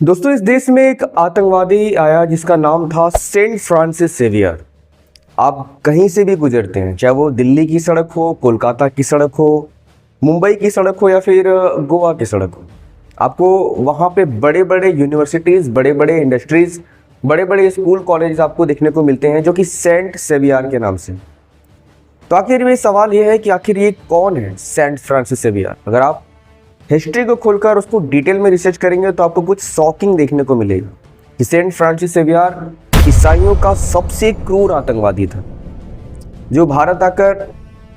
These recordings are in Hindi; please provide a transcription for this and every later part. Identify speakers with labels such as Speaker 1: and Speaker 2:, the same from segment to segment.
Speaker 1: दोस्तों, इस देश में एक आतंकवादी आया जिसका नाम था सेंट फ्रांसिस सेवियर। आप कहीं से भी गुजरते हैं, चाहे वो दिल्ली की सड़क हो, कोलकाता की सड़क हो, मुंबई की सड़क हो या फिर गोवा की सड़क हो, आपको वहाँ पे बड़े बड़े यूनिवर्सिटीज़, बड़े बड़े इंडस्ट्रीज़, बड़े बड़े स्कूल कॉलेज आपको देखने को मिलते हैं जो कि सेंट सेवियर के नाम से। तो आखिर में सवाल ये है कि आखिर ये कौन है सेंट फ्रांसिस सेवियर। अगर आप हिस्ट्री को खोलकर उसको डिटेल में रिसर्च करेंगे तो आपको कुछ शॉकिंग देखने को मिलेगा कि सेंट फ्रांसिस सेवियर ईसाइयों का सबसे क्रूर आतंकवादी था, जो भारत आकर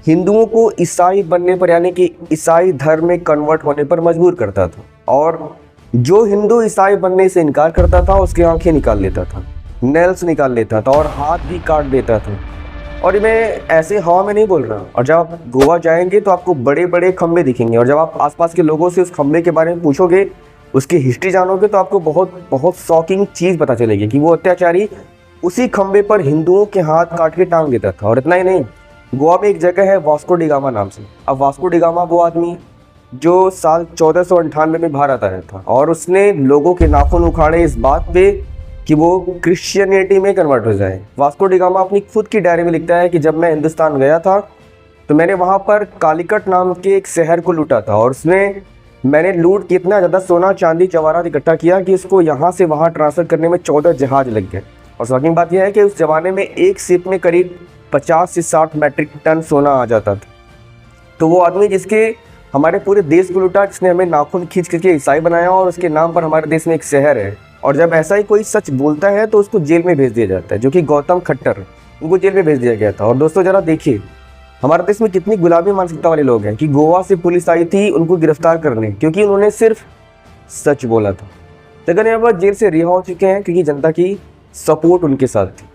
Speaker 1: हिंदुओं को ईसाई बनने पर, यानी कि ईसाई धर्म में कन्वर्ट होने पर मजबूर करता था, और जो हिंदू ईसाई बनने से इनकार करता था उसकी आंखें निकाल लेता था, नेल्स निकाल लेता था और हाथ भी काट देता था। और मैं ऐसे हवा में नहीं बोल रहा। और जब आप गोवा जाएंगे तो आपको बड़े बड़े खंबे दिखेंगे, और जब आप आसपास के लोगों से उस खंबे के बारे में पूछोगे, उसकी हिस्ट्री जानोगे, तो आपको बहुत बहुत शॉकिंग चीज़ पता चलेगी कि वो अत्याचारी उसी खंबे पर हिंदुओं के हाथ काट के टांग देता था। और इतना ही नहीं, गोवा में एक जगह है वास्को डिगामा नाम से। अब वास्को डिगामा वो आदमी जो साल 1498 में भारत आया था, और उसने लोगों के नाखून उखाड़े इस बात पे कि वो क्रिश्चियनिटी में कन्वर्ट हो जाए। वास्को डिगामा अपनी खुद की डायरी में लिखता है कि जब मैं हिंदुस्तान गया था तो मैंने वहाँ पर कालीकट नाम के एक शहर को लूटा था, और उसमें मैंने लूट के इतना ज़्यादा सोना चांदी जवाहरात इकट्ठा किया कि इसको यहाँ से वहाँ ट्रांसफ़र करने में 14 जहाज लग गए। और शॉकिंग बात यह है कि उस ज़माने में एक शिप में करीब 50 से 60 मैट्रिक टन सोना आ जाता था। तो वो आदमी जिसके हमारे पूरे देश को लूटा, जिसने हमें नाखून खींच करके ईसाई बनाया, और उसके नाम पर हमारे देश में एक शहर है। और जब ऐसा ही कोई सच बोलता है तो उसको जेल में भेज दिया जाता है, जो कि गौतम खट्टर, उनको जेल में भेज दिया गया था। और दोस्तों जरा देखिए हमारे देश में कितनी गुलाबी मानसिकता वाले लोग हैं कि गोवा से पुलिस आई थी उनको गिरफ्तार करने, क्योंकि उन्होंने सिर्फ सच बोला था। लेकिन अब जेल से रिहा हो चुके हैं क्योंकि जनता की सपोर्ट उनके साथ थी।